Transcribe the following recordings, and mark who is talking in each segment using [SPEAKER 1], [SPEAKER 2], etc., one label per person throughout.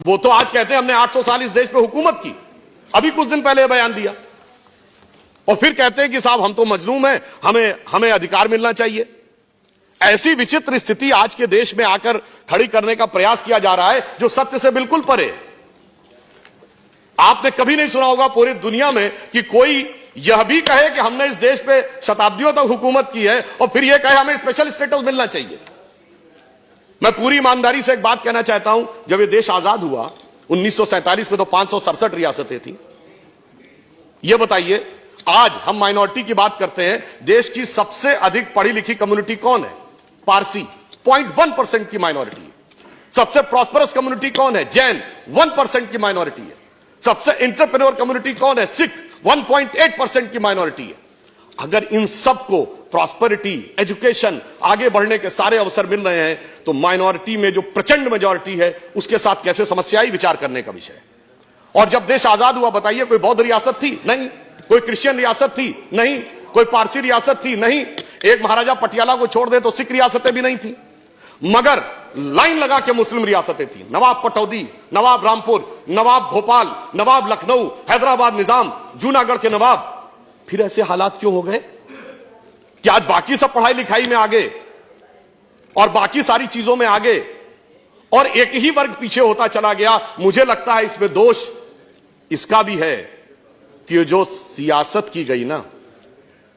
[SPEAKER 1] वो तो आज कहते हैं हमने 800 साल इस देश पे हुकूमत की, अभी कुछ दिन पहले बयान दिया, और फिर कहते हैं कि साहब हम तो मजलूम हैं, हमें अधिकार मिलना चाहिए। ऐसी विचित्र स्थिति आज के देश में आकर खड़ी करने का प्रयास किया जा रहा है जो सत्य से बिल्कुल परे है। आपने कभी नहीं सुना होगा पूरी दुनिया में कि कोई यह भी कहे कि हमने इस देश पे शताब्दियों तक हुकूमत की है और फिर यह कहे हमें स्पेशल स्टेटस मिलना चाहिए। मैं पूरी ईमानदारी से एक बात कहना चाहता हूं, जब यह देश आजाद हुआ 1947 में तो 567 रियासतें थी। यह बताइए आज हम माइनॉरिटी की बात करते हैं, देश की सबसे अधिक पढ़ी लिखी कम्युनिटी कौन है? पारसी, 0.1% की माइनॉरिटी है। सबसे प्रॉस्परस कम्युनिटी कौन है? जैन, 1% की माइनॉरिटी है। सबसे एंटरप्रेन्योर कम्युनिटी कौन है? सिख, 1.8% की माइनॉरिटी है। अगर इन सबको प्रॉस्पेरिटी, एजुकेशन, आगे बढ़ने के सारे अवसर मिल रहे हैं, तो माइनॉरिटी में जो प्रचंड मेजॉरिटी है उसके साथ कैसे समस्याएं विचार करने का विषय है। और जब देश आजाद हुआ बताइए कोई बौद्ध रियासत थी? नहीं। कोई क्रिश्चियन रियासत थी? नहीं। कोई पारसी रियासत थी? नहीं। एक महाराजा पटियाला को छोड़ दे तो सिख रियासतें भी नहीं थी, मगर लाइन लगा के मुस्लिम रियासतें थी। नवाब पटौदी, नवाब रामपुर, नवाब भोपाल, नवाब लखनऊ, हैदराबाद निजाम, जूनागढ़ के नवाब। फिर ऐसे हालात क्यों हो गए कि आज बाकी सब पढ़ाई लिखाई में आगे और बाकी सारी चीजों में आगे और एक ही वर्ग पीछे होता चला गया? मुझे लगता है इसमें दोष इसका भी है कि जो सियासत की गई ना,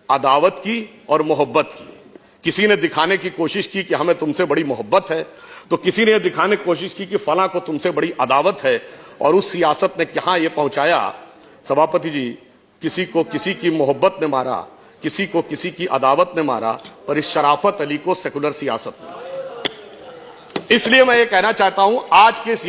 [SPEAKER 1] अदावत की और मोहब्बत की। किसी ने दिखाने की कोशिश की कि हमें तुमसे बड़ी मोहब्बत है, तो किसी ने दिखाने की कोशिश की कि फलां को तुमसे बड़ी अदावत है, और उस सियासत ने कहां यह पहुंचाया सभापति जी, किसी को किसी की मोहब्बत ने मारा, किसी को किसी की अदावत ने मारा, पर इस शराफत अली को सेकुलर सियासत ने मारा। इसलिए मैं ये कहना चाहता हूं आज के इस